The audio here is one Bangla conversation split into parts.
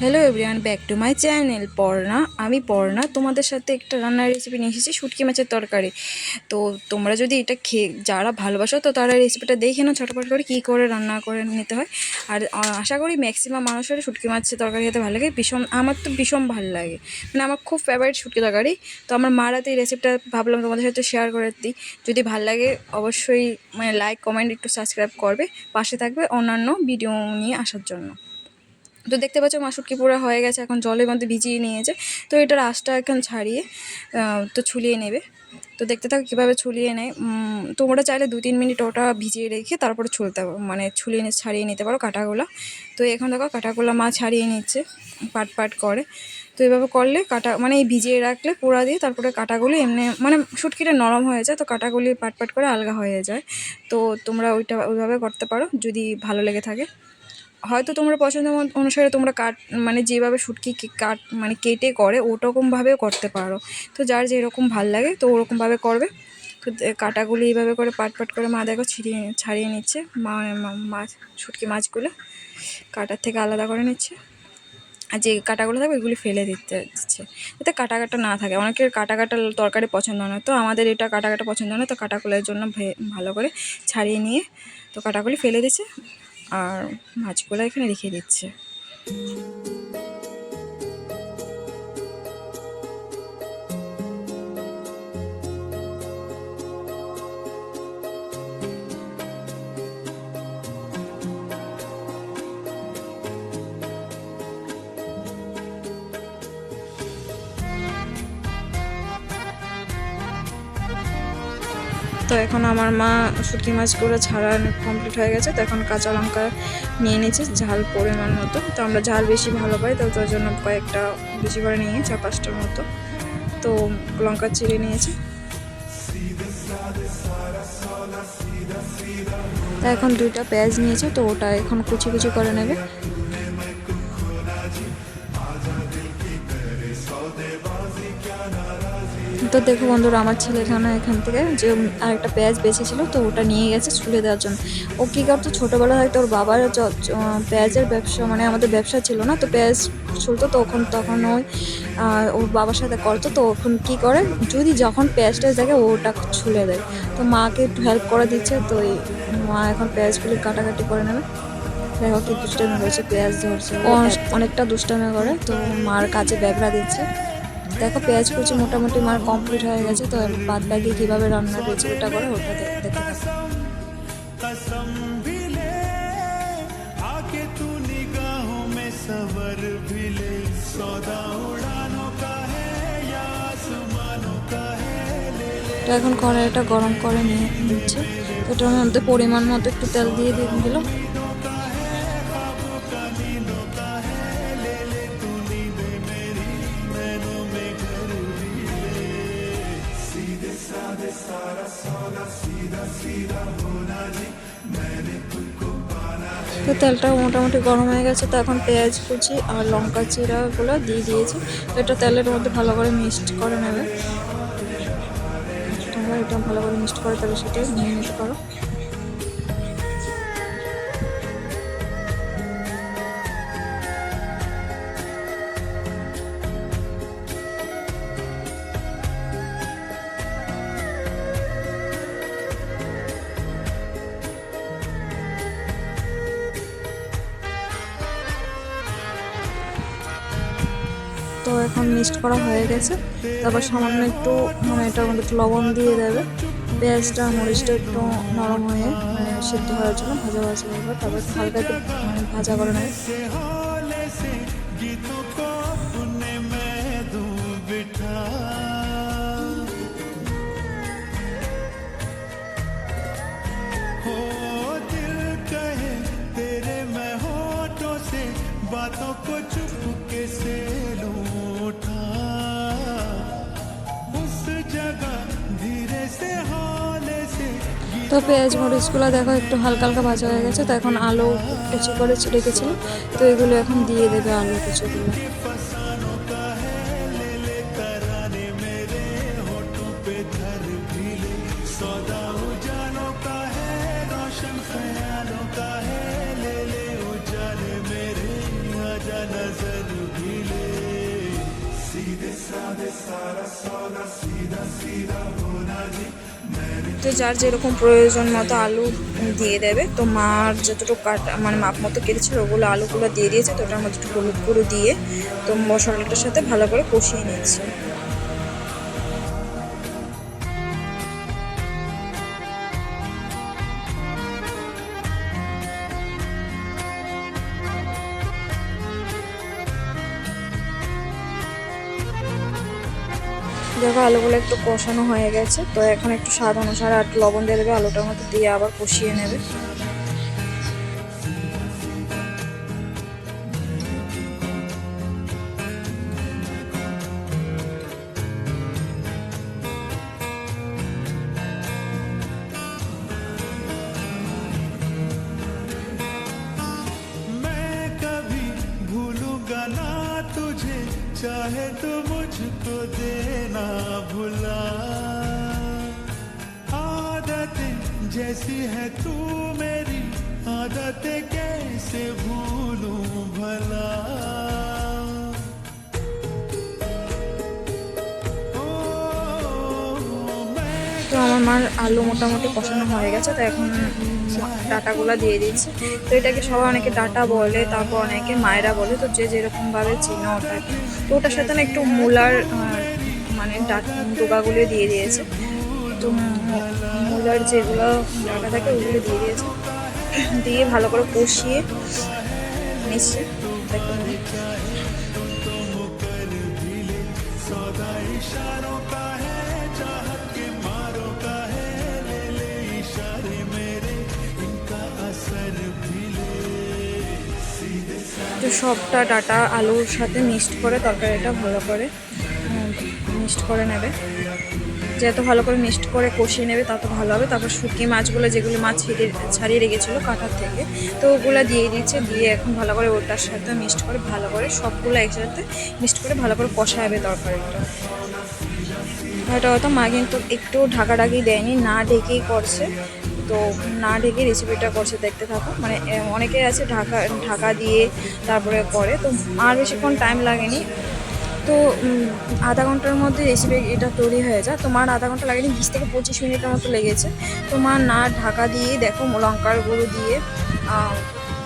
Hello everyone, back to my channel Parna. আমি পর্ণা তোমাদের সাথে একটা রান্নার রেসিপি নিয়ে এসেছি, শুটকি মাছের তরকারি। তো তোমরা যদি এটা খেয়ে যারা ভালোবাসো তো তারা রেসিপিটা দেখে নাও ছটপট করে কী করে রান্না করে নিতে হয়। আর আশা করি ম্যাক্সিমাম মানুষের শুটকি মাছের তরকারি খেতে ভালো লাগে। আমার তো ভীষণ ভালো লাগে, মানে আমার খুব ফেভারিট শুটকি তরকারি। তো আমার মারাতে এই রেসিপিটা ভাবলাম তোমাদের সাথে শেয়ার করে দিই। যদি ভালো লাগে অবশ্যই মানে লাইক, কমেন্ট, একটু সাবস্ক্রাইব করবে, পাশে থাকবে অন্যান্য ভিডিও নিয়ে আসার জন্য। তো দেখতে পাচ্ছ মা শুটকি পুরো হয়ে গেছে, এখন জলের মধ্যে ভিজিয়ে নিয়েছে। তো এটার আঁশটা এখন ছাড়িয়ে তো ছুলিয়ে নেবে। তো দেখতে থাকো কীভাবে ছুলিয়ে নেয়। তোমরা চাইলে 2-3 মিনিট ওটা ভিজিয়ে রেখে তারপরে মানে ছাড়িয়ে নিতে পারো কাঁটাগুলো। তো এখন দেখো কাঁটাগুলো মা ছাড়িয়ে নিচ্ছে পাট পাট করে। তো এভাবে করলে মানে এই ভিজিয়ে রাখলে পোড়া দিয়ে তারপরে কাঁটাগুলি এমনি মানে শুটকিটা নরম হয়ে যায়, তো কাঁটাগুলি পাট পাট করে আলগা হয়ে যায়। তো তোমরা ওইভাবে করতে পারো যদি ভালো লেগে থাকে। হয়তো তোমরা পছন্দ অনুসারে তোমরা মানে যেভাবে শুটকি মানে কেটে করে ওরকমভাবেও করতে পারো। তো যার যেরকম ভাল লাগে তো ওরকমভাবে করবে। তো কাঁটাগুলি এইভাবে করে পাট পাট করে মা দেখো ছাড়িয়ে নিচ্ছে, মাছ শুটকি মাছগুলো কাঁটার থেকে আলাদা করে নিচ্ছে। আর যে কাঁটাগুলো থাকবে এগুলি ফেলে দিচ্ছে, যাতে কাটা না থাকে। অনেকের কাটা তরকারি পছন্দ নয়, তো আমাদের এটা কাটা পছন্দ নয়, তো কাটাগুলোর জন্য ভালো করে ছাড়িয়ে নিয়ে তো কাটাগুলি ফেলে দিচ্ছে আর মাছগুলো এখানে রেখে দিচ্ছে। তো এখন আমার মা শুটকি মাছগুলো ছাড়ানো কমপ্লিট হয়ে গেছে। তো এখন কাঁচা লঙ্কা নিয়ে নিয়েছি ঝাল পরিমাণ মতো। তো আমরা ঝাল বেশি ভালো পাই, তো তার জন্য কয়েকটা বেশি করে নিয়ে 4-5টার মতো তো লঙ্কা চিড়ে নিয়েছি। তা এখন 2টা পেঁয়াজ নিয়েছে, তো ওটা এখন কুচি কুচি করে নেবে। তো দেখো বন্ধুরা, আমার ছেলে এখান থেকে যে আরেকটা পেঁয়াজ বেঁচেছিল তো ওটা নিয়ে গেছে ছুলে দেওয়ার জন্য। ও কী করতো, ছোটোবেলা থাকতে ওর বাবার পেঁয়াজের ব্যবসা, মানে আমাদের ব্যবসা ছিল না, তো পেঁয়াজ ছুলতো। তখন ওর বাবার সাথে করতো। তো ওখন কী করে, যখন পেঁয়াজটা দেখে ওটা ছুলে দেয়। তো মাকে একটু হেল্প করে দিচ্ছে। তো মা এখন পেঁয়াজগুলি কাটাকাটি করে নেবে। দেখো কি দুষ্টামি করেছে, পেঁয়াজ ধরছে, অনেকটা দুষ্টামি করে। তো মার কাছে ব্যাগরা দিচ্ছে। দেখো পেঁয়াজ কুচি মোটামুটি মার কমপ্লিট হয়ে গেছে। তো বাদ বাকি কীভাবে রান্নার রেসিপিটা করে ওটা দেখতে থাকো। তো এখন কড়াইটা গরম করে নিয়ে দিচ্ছে। তো এটার মধ্যে পরিমাণ মতো একটু তেল দিয়ে দিল। তো তেলটা মোটামুটি গরম হয়ে গেছে। তো এখন পেঁয়াজ কুচি আর লঙ্কা চিরাগুলো দিয়ে দিয়েছি। তো এটা তেলের মধ্যে ভালো করে মিক্সড করে নেবে। তোমরা এটা ভালো করে মিক্সড করে তাহলে সেটা নিয়ে নিতে পারো। তো এখন মিক্সড করা হয়ে গেছে। তারপর সামান্য একটু মানে এটার মধ্যে একটু লবণ দিয়ে দেবে। পেঁয়াজটা মরিচটা একটু নরম হয়ে মানে সিদ্ধ হওয়ার জন্য ভাজা হবে। তারপর হালকা একটু মানে ভাজা করে নেবে। बातों को चुपके से लूटा उस जगह धीरे से हाले से। তো পেঁয়াজ মরিচগুলো দেখো একটু হালকা হালকা ভাজা হয়ে গেছে। তো এখন আলু কুচি করে রেখেছিল, তো এগুলো এখন দিয়ে দেবে আলু কুচিগুলো। नजर তো যার যেরকম প্রয়োজন মতো আলু দিয়ে দেবে। তো মার যতটুকু কাটা মানে মাপ মতো কেটেছিল ওগুলো আলুগুলো দিয়ে দিয়েছে। তো ওটার মধ্যে একটু হলুদ গুঁড়ো দিয়ে তো মশলাটার সাথে ভালো করে কষিয়ে নিচ্ছে। দেখো আলুগুলো একটু কষানো হয়ে গেছে। তো এখন একটু স্বাদ অনুসারে আর লবণ দিয়ে দেবে, আলুটার মধ্যে দিয়ে আবার কষিয়ে নেবে। चाहे तो मुझको देना भुला, आदतें जैसी है तू मेरी आदतें कैसे भूलूं भला। তো আমার মার আলু মোটামুটি কষানো হয়ে গেছে। তো এখন ডাটাগুলো দিয়ে দিচ্ছি। তো এটাকে সবাই অনেকে ডাটা বলে, তারপর অনেকে মায়েরা বলে, তো যে যেরকমভাবে চিনো ওটাকে। তো ওটার সাথে না একটু মূলার মানে ডোকাগুলো দিয়ে দিয়েছে। তো মূলার যেগুলো ডাটা থাকে ওগুলো দিয়ে দিয়েছে, দিয়ে ভালো করে কষিয়ে নিচ্ছে। তো সবটা ডাটা আলুর সাথে মিক্সড করে তরকারিটা ভালো করে মিক্সড করে নেবে। যত ভালো করে মিক্সড করে কষিয়ে নেবে তত ভালো হবে। তারপর শুটকি মাছগুলো, যেগুলো মাছ ছাড়িয়ে রেখেছিলো কাঁটার থেকে, তো ওগুলো দিয়ে দিচ্ছে। দিয়ে এখন ভালো করে ওটার সাথে মিক্সড করে ভালো করে সবগুলো একসাথে মিক্সড করে ভালো করে কষাবে তরকারিটা। হয়তো হয়তো মা কিন্তু একটু ঢাকাঢাকি দেয়নি, না ঢেকেই করছে। তো না ঢেকে রেসিপিটা করছে, দেখতে থাকো। মানে অনেকে আছে ঢাকা দিয়ে তারপরে করে, তো আর বেশিক্ষণ টাইম লাগেনি। তো আধা ঘন্টার মধ্যে রেসিপি এটা তৈরি হয়ে যায়। তো মার আধা ঘন্টা লাগেনি, 20 থেকে 25 মিনিটের মতো লেগেছে। তো মা না ঢাকা দিয়ে দেখো লঙ্কার গুঁড়ো দিয়ে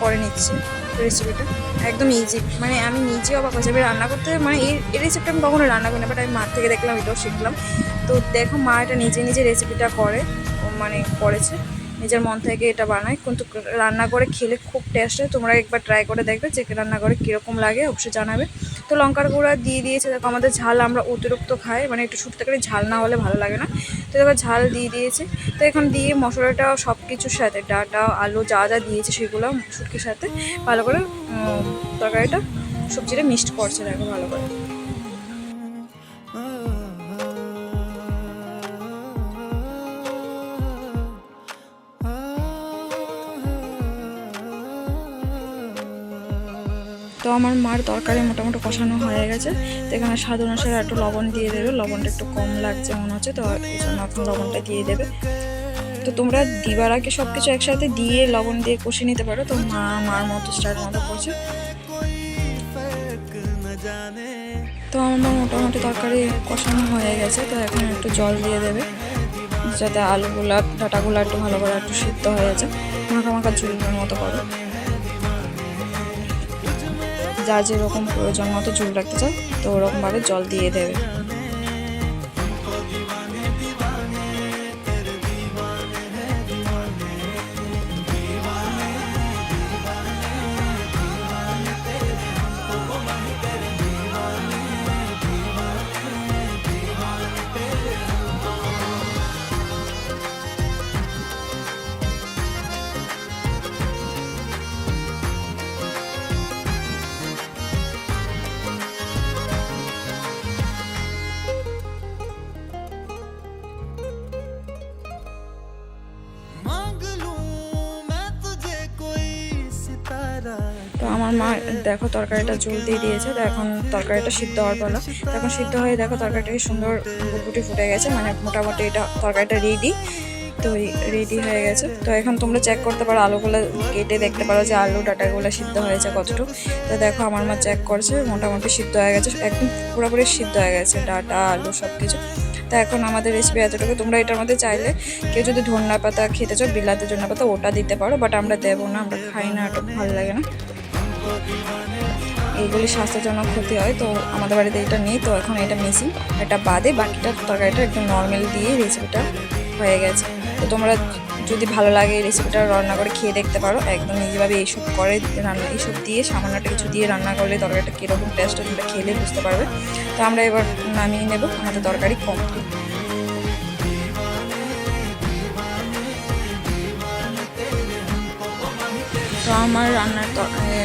করে নিচ্ছে রেসিপিটা। একদম ইজি, মানে আমি নিজে অবাক হয়েছি। আমি রান্না করতে মানে এই রেসিপিটা আমি কখনো রান্না করি না, বাট আমি মার থেকে দেখলাম, এটাও শিখলাম। তো দেখো মা এটা নিজে নিজে রেসিপিটা করে, মানে করেছে নিজের মন থেকে এটা বানায়, কিন্তু রান্না করে খেলে খুব টেস্ট হয়। তোমরা একবার ট্রাই করে দেখবে যে রান্না করে কীরকম লাগে, অবশ্যই জানাবে। তো লঙ্কার গুঁড়া দিয়ে দিয়েছে। দেখো আমাদের ঝাল আমরা অতিরিক্ত খাই, মানে একটু শুটতে করে ঝাল না হলে ভালো লাগে না। তো দেখো ঝাল দিয়ে দিয়েছে। তো এখন দিয়ে মশলাটা সব কিছুর সাথে ডাটা আলু যা যা দিয়েছে সেগুলো শুটকির সাথে ভালো করে তরকারিটা সবজিটা মিক্সড করছে। দেখো ভালো করে। তো আমার মার তরকারি মোটামুটি কষানো হয়ে গেছে। তো এখানে স্বাদ অনুসারে একটু লবণ দিয়ে দেবে। লবণটা একটু কম লাগছে মনে হচ্ছে, তো এই জন্য এখন লবণটা দিয়ে দেবে। তো তোমরা দিবার আগে সব কিছু একসাথে দিয়ে লবণ দিয়ে কষিয়ে নিতে পারো। তো মার মতো স্টাইল মতো করছে। তো আমার মা মোটামুটি তরকারি কষানো হয়ে গেছে। তো এখন একটু জল দিয়ে দেবে, যাতে আলুগুলা ডাটাগুলো একটু ভালো করে একটু সিদ্ধ হয়ে যায়। মাখা মাখা ঝুলের মতো করো, যা যেরকম প্রয়োজন মতো ঝোল রাখতে চাও তো ওরকমভাবে জল দিয়ে দেবে। তো আমার মা দেখো তরকারিটা ঝোল দিয়ে দিয়েছে। তো এখন তরকারিটা সিদ্ধ হওয়ার পালা। তো এখন সিদ্ধ হয়ে দেখো তরকারিটা সুন্দর ফুটফুটে ফুটে গেছে, মানে মোটামুটি এটা তরকারিটা রেডি। তো রেডি হয়ে গেছে। তো এখন তোমরা চেক করতে পারো, আলুগুলো কেটে দেখতে পারো যে আলু ডাটাগুলো সিদ্ধ হয়েছে কতটুকু। তো দেখো আমার মা চেক করছে, মোটামুটি সিদ্ধ হয়ে গেছে, একদম পুরোপুরি সিদ্ধ হয়ে গেছে ডাটা আলু সব কিছু। তো এখন আমাদের রেসিপি এতটুকু। তোমরা এটার মধ্যে চাইলে কেউ যদি ধনিয়া পাতা খেতে চাও, বিলাতি ধনিয়া পাতা ওটা দিতে পারো, বাট আমরা দেবো না, আমরা খাই না, ওটা ভালো লাগে না, এইগুলি স্বাস্থ্যের জন্য ক্ষতি হয়। তো আমাদের বাড়িতে এটা নেই। তো এখন এটা মিসিং, এটা বাদে বাকিটা তরকারিটা একদম নর্মাল দিয়ে রেসিপিটা হয়ে গেছে। তো তোমরা যদি ভালো লাগে এই রেসিপিটা রান্না করে খেয়ে দেখতে পারো, একদম নিজেভাবে এইসব করে রান্না, এইসব দিয়ে সামান্যটা কিছু দিয়ে রান্না করলে তরকারিটা কীরকম টেস্ট তোমরা খেলে বুঝতে পারবে। তো আমরা এবার নামিয়ে নেব, আমাদের তরকারি কমপ্লিট। তো আমার রান্নার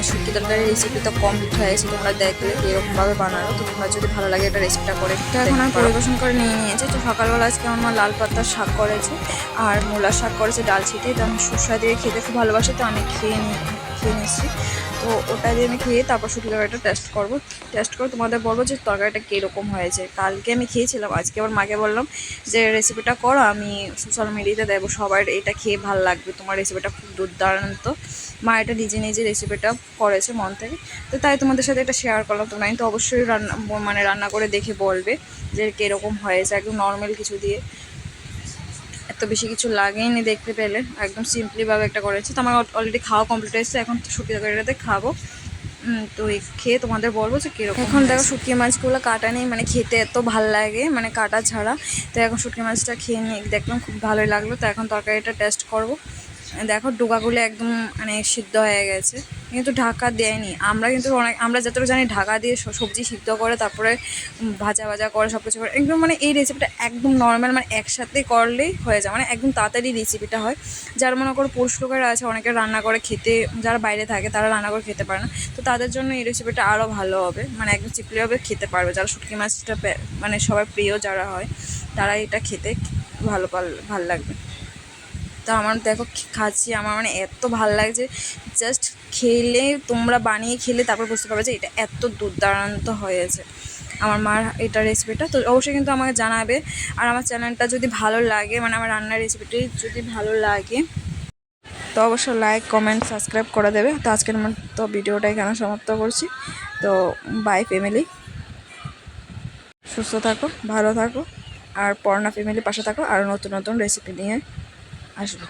শুটকি তরকারির রেসিপি তো কমপ্লিট হয়ে গেছে, তোমরা দেখলে এরকমভাবে বানানো। তো তোমরা যদি ভালো লাগে এটা রেসিপিটা করে, তো এখন আমি পরিবেশন করে নিয়ে নিয়েছি। তো সকালবেলা আজকে আমার মা লাল পাতার শাক করেছে আর মূলার শাক করেছে ডাল ছিটিয়ে। তো আমি সরষা দিয়ে খেতে খুব ভালোবাসি, তো আমি খেয়ে নিচ্ছি। তো ওটা দিয়ে আমি খেয়ে তারপর শুটকি তরকারিটা টেস্ট করে তোমাদের বলবো যে তরকারিটা কীরকম হয়েছে। কালকে আমি খেয়েছিলাম, আজকে আবার মাকে বললাম যে রেসিপিটা করো, আমি সোশ্যাল মিডিয়াতে দেবো, সবার এটা খেয়ে ভালো লাগবে, তোমার রেসিপিটা খুব দুর্দান্ত। মা এটা নিজে রেসিপিটা করেছে মন থেকে, তো তাই তোমাদের সাথে এটা শেয়ার করলাম। তোমরা কিন্তু অবশ্যই রান্না করে দেখে বলবে যে কীরকম হয়েছে। একদম নর্মাল কিছু দিয়ে, এত বেশি কিছু লাগেইনি দেখতে পেলে, একদম সিম্পলিভাবে একটা করেছি। তো আমার অলরেডি খাওয়া কমপ্লিট হয়েছে, এখন শুটকি তরকারিটাতে খাবো। তো খেয়ে তোমাদের বলবো যে কীরকম। এখন দেখো শুটকি মাছগুলো কাটা নেই, মানে খেতে এত ভাল লাগে, মানে কাটা ছাড়া। তো এখন শুটকি মাছটা খেয়ে নিয়ে দেখলাম, খুব ভালোই লাগলো। তো এখন তরকারিটা টেস্ট করবো। দেখো ডোকাগুলো একদম মানে সিদ্ধ হয়ে গেছে, কিন্তু ঢাকা দেয়নি। আমরা যতটুকু জানি ঢাকা দিয়ে সবজি সিদ্ধ করে তারপরে ভাজা করে সব কিছু করে একদম, মানে এই রেসিপিটা একদম নর্মাল, মানে একসাথে করলেই হয়ে যায়, মানে একদম তাড়াতাড়ি রেসিপিটা হয়। যারা মনে করো পুরুষ লোকেরা আছে, অনেকে রান্না করে খেতে, যারা বাইরে থাকে তারা রান্না করে খেতে পারে না, তো তাদের জন্য এই রেসিপিটা আরও ভালো হবে, মানে একদম চিপলিভাবে খেতে পারবে। যারা শুটকি মাছটা মানে সবার প্রিয় যারা হয়, তারা এটা খেতে ভালো লাগবে। তো আমার দেখো খাচ্ছি, আমার মানে এত ভালো লাগছে, জাস্ট খেলে, তোমরা বানিয়ে খেলে তারপর বুঝতে পারবে যে এটা এত দুর্দান্ত হয়েছে আমার মার এটা রেসিপিটা। তো অবশ্যই কিন্তু আমাকে জানাবে। আর আমার চ্যানেলটা যদি ভালো লাগে, মানে আমার রান্নার রেসিপিটি যদি ভালো লাগে, তো অবশ্যই লাইক কমেন্ট সাবস্ক্রাইব করে দেবে। তো আজকের মতো ভিডিওটা এখানে সমাপ্ত করছি। তো বাই ফ্যামিলি, সুস্থ থাকো, ভালো থাকো, আর পর্ণা ফ্যামিলির পাশে থাকো, আর নতুন রেসিপি নিয়ে আসবো।